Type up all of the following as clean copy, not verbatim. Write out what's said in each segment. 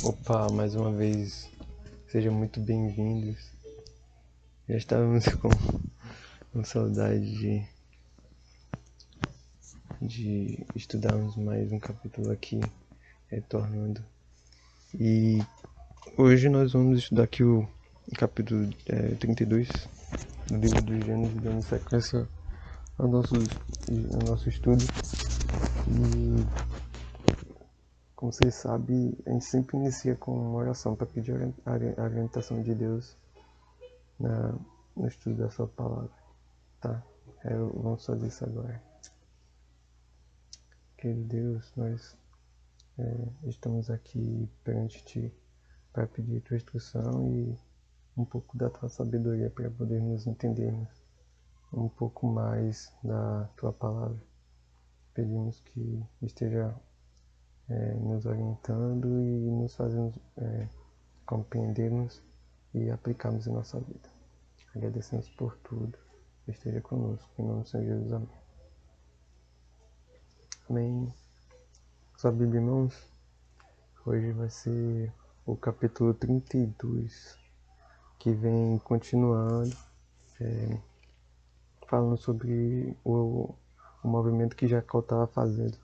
Opa, mais uma vez, sejam muito bem-vindos. Já estávamos com saudade de estudarmos mais um capítulo aqui, retornando. E hoje nós vamos estudar aqui o capítulo 32 do livro dos Gênesis, dando sequência ao nosso estudo. E, como vocês sabem, a gente sempre inicia com uma oração para pedir a orientação de Deus no estudo da sua palavra, tá? Vamos fazer isso agora. Querido Deus, nós estamos aqui perante Ti para pedir Tua instrução e um pouco da Tua sabedoria para podermos entendermos um pouco mais da Tua palavra. Pedimos que esteja nos orientando e nos fazendo compreendermos e aplicarmos em nossa vida. Agradecemos por tudo. Esteja conosco. Em nome do Senhor Jesus. Amém. Amém. Sua Bíblia, irmãos? Hoje vai ser o capítulo 32, que vem continuando, falando sobre o movimento que Jacó estava fazendo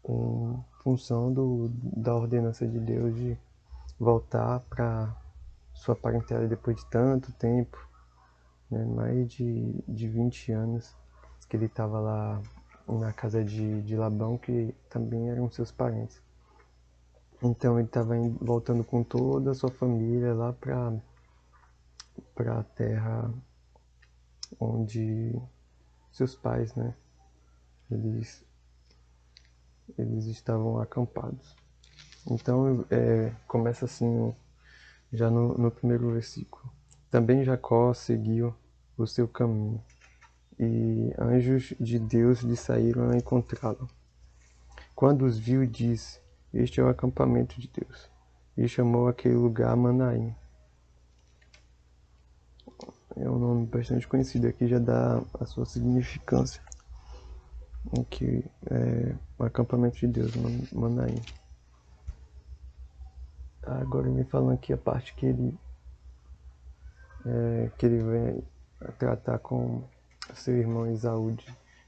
em função da ordenança de Deus de voltar para sua parentela depois de tanto tempo, né, mais de 20 anos que ele estava lá na casa de Labão, que também eram seus parentes. Então ele estava voltando com toda a sua família lá para a terra onde seus pais, né, eles estavam acampados. Então começa assim, já no primeiro versículo. Também Jacó seguiu o seu caminho, e anjos de Deus lhe saíram a encontrá-lo. Quando os viu, disse: Este é o acampamento de Deus. E chamou aquele lugar Manaim. É um nome bastante conhecido, aqui já dá a sua significância, que é o acampamento de Deus, Manaim. Agora me falando aqui a parte que ele vem tratar com seu irmão Esaú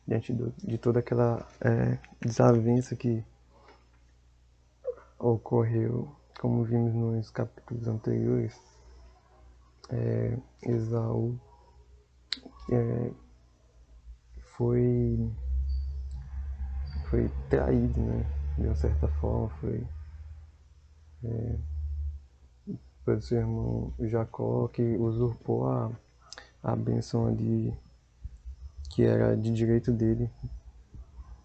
diante de toda aquela desavença que ocorreu, como vimos nos capítulos anteriores. Esaú foi traído, né? De uma certa forma, foi pelo seu irmão Jacó, que usurpou a bênção ali que era de direito dele,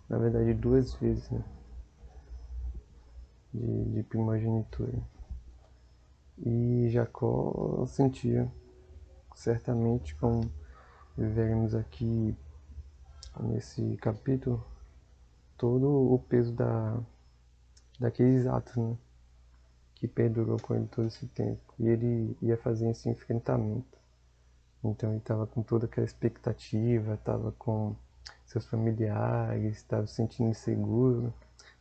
na verdade 2 vezes, né? De primogenitura. E Jacó sentia, certamente, como veremos aqui nesse capítulo, todo o peso daqueles atos, né, que perdurou com ele todo esse tempo. E ele ia fazer esse enfrentamento. Então ele estava com toda aquela expectativa, estava com seus familiares, estava se sentindo inseguro,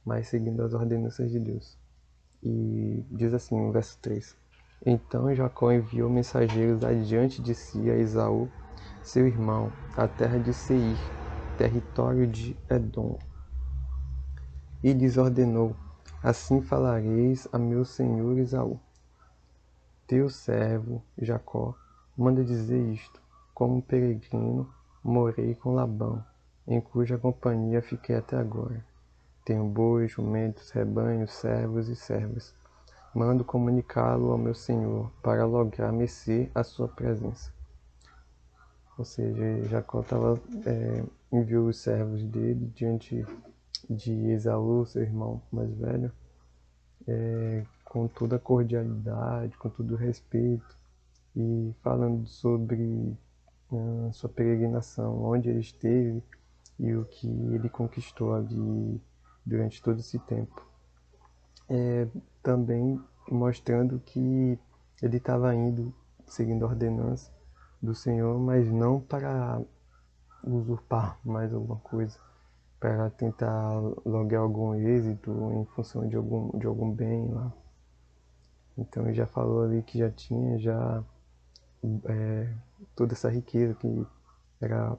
mas seguindo as ordenanças de Deus. E diz assim no verso 3: Então Jacó enviou mensageiros adiante de si a Esaú, seu irmão, à terra de Seir, território de Edom. E lhes ordenou: Assim falareis a meu senhor Esaú: Teu servo Jacó manda dizer isto: Como peregrino, morei com Labão, em cuja companhia fiquei até agora. Tenho bois, jumentos, rebanhos, servos e servas. Mando comunicá-lo ao meu senhor, para lograr mercê à sua presença. Ou seja, Jacó enviou os servos dele diante de Esaú, seu irmão mais velho, com toda a cordialidade, com todo o respeito, e falando sobre sua peregrinação, onde ele esteve e o que ele conquistou ali durante todo esse tempo. Também mostrando que ele estava indo seguindo a ordenança do Senhor, mas não para usurpar mais alguma coisa, para tentar lograr algum êxito em função de algum bem lá. Então ele já falou ali que já tinha toda essa riqueza que era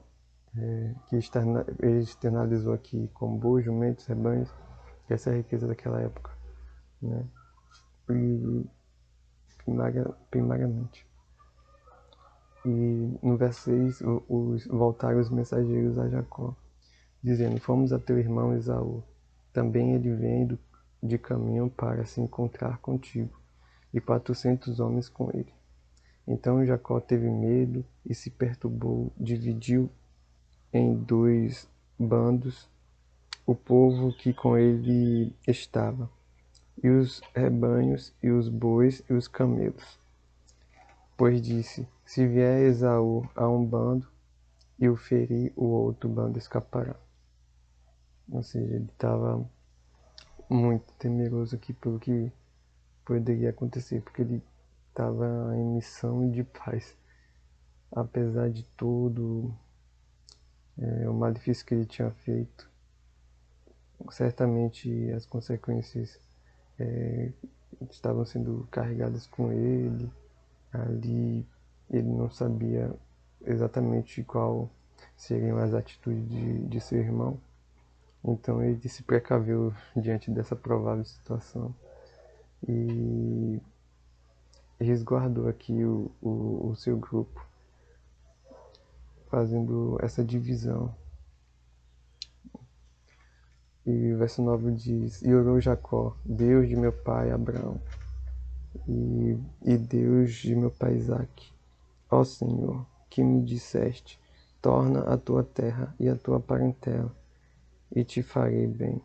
ele externalizou aqui como bois, jumentos, rebanhos, essa é a riqueza daquela época, né? E primariamente. E no verso 6, voltaram os mensageiros a Jacó, dizendo: Fomos a teu irmão Esaú. Também ele vem de caminho para se encontrar contigo, e 400 homens com ele. Então Jacó teve medo e se perturbou, dividiu em 2 bandos o povo que com ele estava, e os rebanhos, e os bois, e os camelos. Pois disse: Se vier Esaú a um bando, e o ferir, o outro bando escapará. Ou seja, ele estava muito temeroso aqui pelo que poderia acontecer, porque ele estava em missão de paz. Apesar de tudo, o malefício que ele tinha feito, certamente as consequências estavam sendo carregadas com ele. Ali ele não sabia exatamente qual seriam as atitudes de seu irmão. Então ele se precaveu diante dessa provável situação e resguardou aqui o seu grupo, fazendo essa divisão. E o verso 9 diz: E orou Jacó, Deus de meu pai Abraão, e Deus de meu pai Isaque: Ó Senhor, que me disseste: torna a tua terra e a tua parentela, e te farei bem.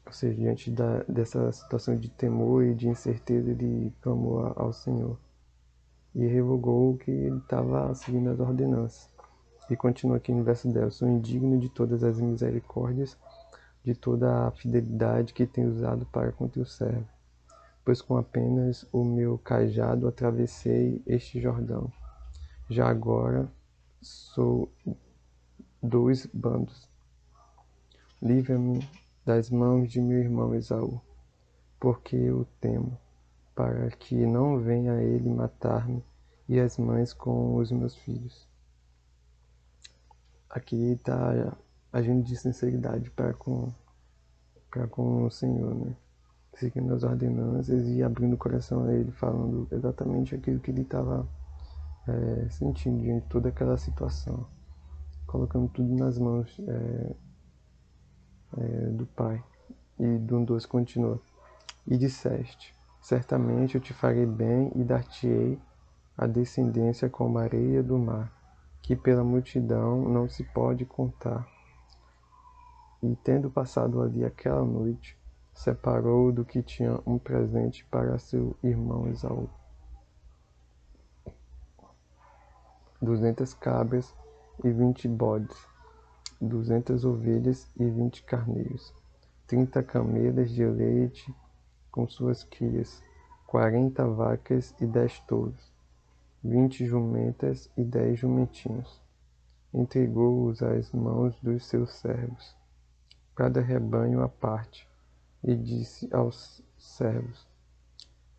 Ou seja, diante dessa situação de temor e de incerteza, ele clamou ao Senhor e revogou que ele estava seguindo as ordenanças. E continua aqui no verso 10: Sou indigno de todas as misericórdias, de toda a fidelidade que tenho usado para com teu servo, pois com apenas o meu cajado atravessei este Jordão. Já agora sou 2 bandos. Livra-me das mãos de meu irmão Esaú, porque eu temo, para que não venha ele matar-me e as mães com os meus filhos. Aqui está agindo de sinceridade para com o Senhor, né? Seguindo as ordenanças e abrindo o coração a ele, falando exatamente aquilo que ele estava sentindo diante de toda aquela situação, colocando tudo nas mãos do Pai. E do 12 continua: E disseste: Certamente eu te farei bem e dar-te-ei a descendência como a areia do mar, que pela multidão não se pode contar. E tendo passado ali aquela noite, separou do que tinha um presente para seu irmão Esaú: 200 cabras e 20 bodes, 200 ovelhas e 20 carneiros, 30 camelas de leite com suas crias, 40 vacas e 10 touros, 20 jumentas e 10 jumentinhos. Entregou-os às mãos dos seus servos, cada rebanho à parte, e disse aos servos: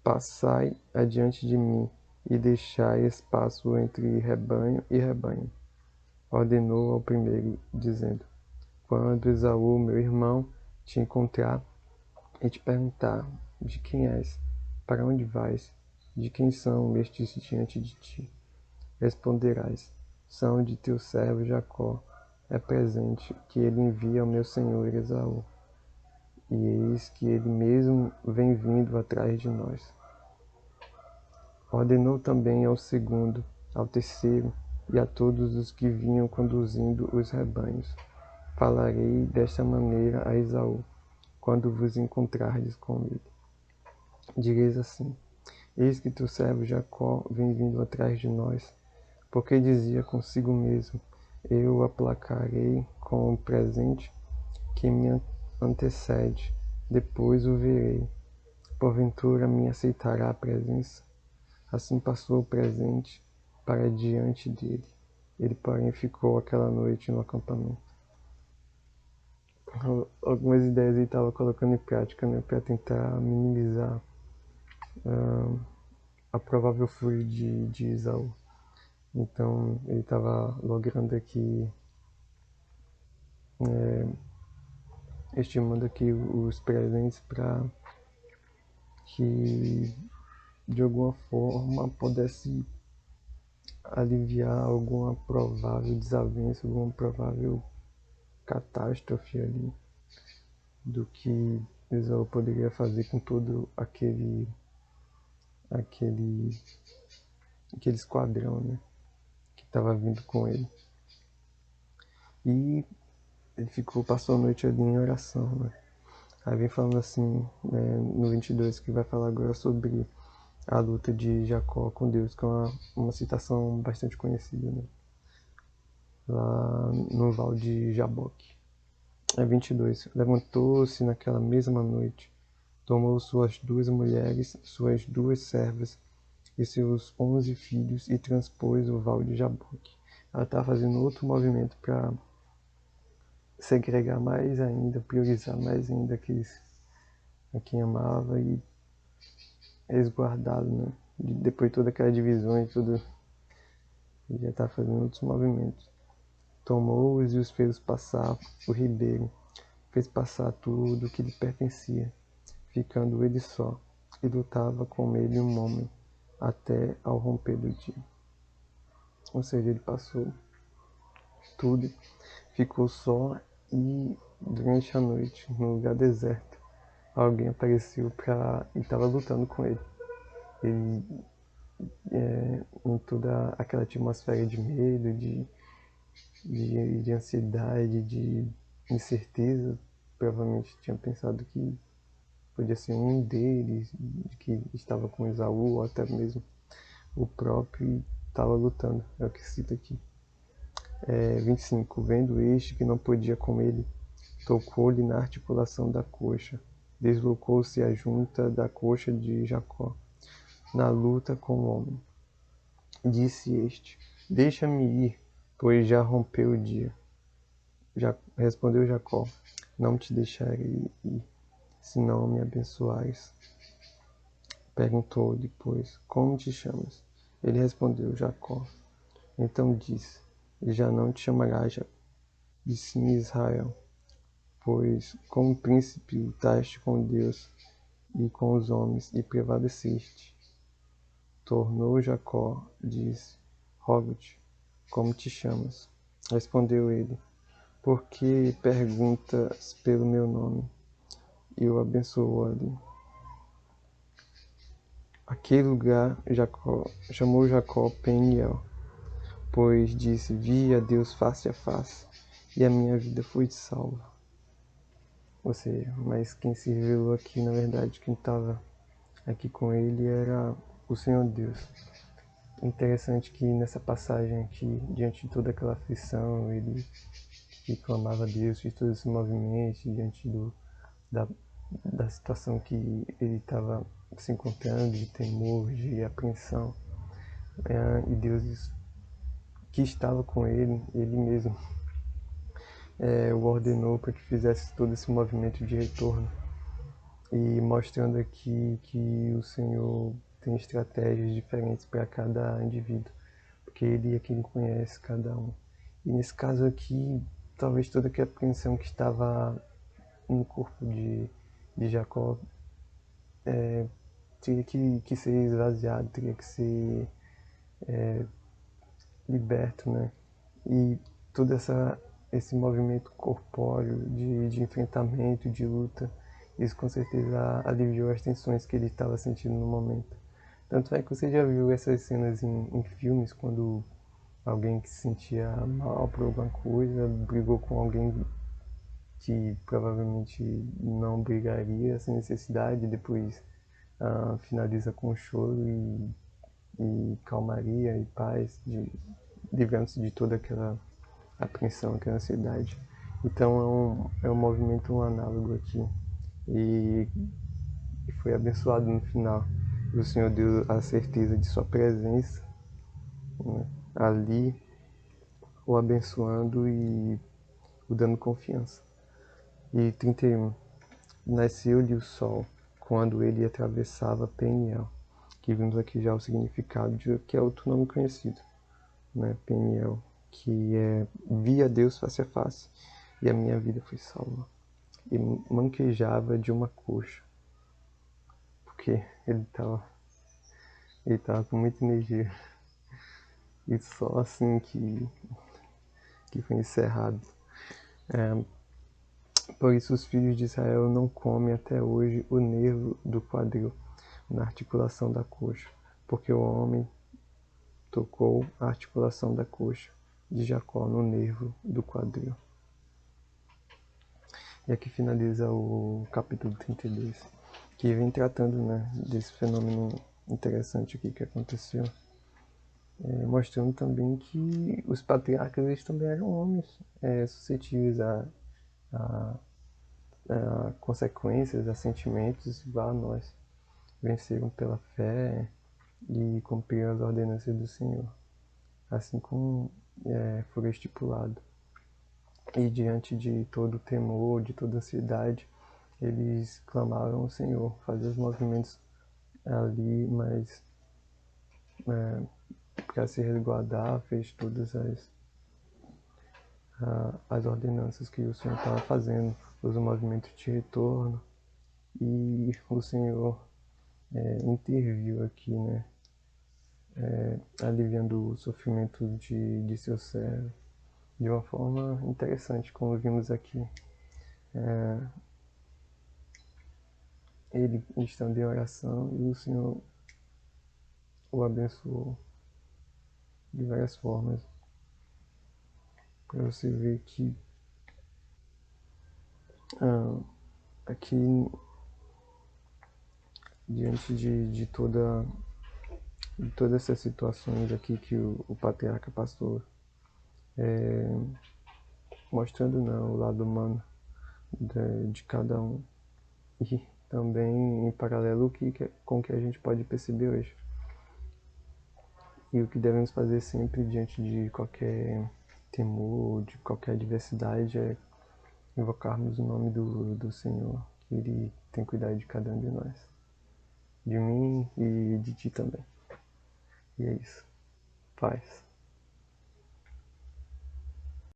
Passai adiante de mim, e deixai espaço entre rebanho e rebanho. Ordenou ao primeiro, dizendo: Quando Esaú, meu irmão, te encontrar e te perguntar: De quem és? Para onde vais? De quem são estes diante de ti? Responderás: São de teu servo Jacó. É presente que ele envia ao meu senhor Esaú. E eis que ele mesmo vem vindo atrás de nós. Ordenou também ao segundo, ao terceiro e a todos os que vinham conduzindo os rebanhos: Falarei desta maneira a Esaú, quando vos encontrardes com ele. Direis assim: Eis que teu servo Jacó vem vindo atrás de nós, porque dizia consigo mesmo: Eu o aplacarei com o presente que me antecede, depois o verei. Porventura me aceitará a presença? Assim passou o presente para diante dele. Ele, porém, ficou aquela noite no acampamento. algumas ideias ele estava colocando em prática, né, para tentar minimizar a provável fúria de Esaú. Então ele estava logrando aqui, estimando aqui os presentes para que de alguma forma pudesse aliviar alguma provável desavença, alguma provável catástrofe ali do que Esaú poderia fazer com todo aquele esquadrão, né, que estava vindo com ele. E ele passou a noite ali em oração, né? Aí vem falando assim, né, no 22, que vai falar agora sobre a luta de Jacó com Deus, que é uma citação bastante conhecida, né? Lá no Val de Jaboque. É 22. Levantou-se naquela mesma noite, tomou suas 2 mulheres, suas 2 servas e seus 11 filhos e transpôs o Val de Jaboque. Ela está fazendo outro movimento para segregar mais ainda, priorizar mais ainda a quem amava e resguardá-lo, né? Depois de toda aquela divisão e tudo, ele já está fazendo outros movimentos. Tomou-os e os fez passar o ribeiro, fez passar tudo que lhe pertencia, ficando ele só, e lutava com ele um homem, até ao romper do dia. Ou seja, ele passou tudo, ficou só, e durante a noite, no lugar deserto, alguém apareceu e estava lutando com ele. Ele, em toda aquela atmosfera de medo, de ansiedade, de incerteza, provavelmente tinha pensado que podia ser um deles, que estava com Esaú, ou até mesmo o próprio, e estava lutando. É o que cita aqui. 25. Vendo este que não podia com ele, tocou-lhe na articulação da coxa. Deslocou-se a junta da coxa de Jacó, na luta com o homem. Disse este: deixa-me ir, pois já rompeu o dia. Respondeu Jacó: não te deixarei ir, se não me abençoares. Perguntou-lhe, pois, como te chamas? Ele respondeu: Jacó. Então disse: já não te chamarás Jacó, e sim Israel, pois como príncipe lutaste com Deus e com os homens e prevaleceste. Tornou Jacó, disse: rogo-te, como te chamas? Respondeu ele: por que perguntas pelo meu nome? E o abençoou ali. Aquele lugar chamou Jacó Peniel, pois disse: vi a Deus face a face, e a minha vida foi salva. Ou seja, mas quem se revelou aqui, na verdade, quem estava aqui com ele era o Senhor Deus. Interessante que nessa passagem aqui, diante de toda aquela aflição, ele que clamava a Deus, fez todos esses movimentos diante da situação que ele estava se encontrando, de temor, de apreensão. E Deus, que estava com ele mesmo, o ordenou para que fizesse todo esse movimento de retorno. E mostrando aqui que o Senhor tem estratégias diferentes para cada indivíduo, porque Ele é quem conhece cada um. E nesse caso aqui, talvez toda aquela apreensão que estava no corpo de Jacó teria que ser esvaziado, teria que ser liberto, né? E todo esse movimento corpóreo de enfrentamento, de luta, isso com certeza aliviou as tensões que ele estava sentindo no momento. Tanto é que você já viu essas cenas em filmes, quando alguém que se sentia mal por alguma coisa brigou com alguém que provavelmente não brigaria sem necessidade, depois finaliza com choro e calmaria e paz, livrando-se de toda aquela apreensão, aquela ansiedade. Então é um movimento análogo aqui. E foi abençoado no final. E o Senhor deu a certeza de sua presença, né, ali, o abençoando e o dando confiança. E 31. Nasceu-lhe o sol quando ele atravessava Peniel, que vimos aqui já o significado de que é outro nome conhecido, né? Peniel, que é via Deus face a face, e a minha vida foi salva. E manquejava de uma coxa, porque ele tava com muita energia. E só assim que foi encerrado. Por isso os filhos de Israel não comem até hoje o nervo do quadril, na articulação da coxa, porque o homem tocou a articulação da coxa de Jacó no nervo do quadril. E aqui finaliza o capítulo 32, que vem tratando, né, desse fenômeno interessante aqui que aconteceu, mostrando também que os patriarcas eles também eram homens suscetíveis a consequências, a sentimentos igual a nós. Venceram pela fé e cumpriram as ordenanças do Senhor, assim como foi estipulado. E diante de todo o temor, de toda a ansiedade, eles clamaram ao Senhor, faziam os movimentos ali, mas para se resguardar, fez todas as ordenanças que o Senhor estava fazendo, os movimentos de retorno, e o Senhor interviu aqui, né, aliviando o sofrimento de seu servo de uma forma interessante, como vimos aqui. Ele estando em oração e o Senhor o abençoou de várias formas, para você ver que aqui, diante de todas essas situações aqui que o patriarca passou, mostrando o lado humano de cada um, e também em paralelo com o que a gente pode perceber hoje. E o que devemos fazer sempre diante de qualquer temor, de qualquer adversidade, é invocarmos o nome do Senhor, que Ele tem cuidado de cada um de nós, de mim e de ti também. E é isso. Paz.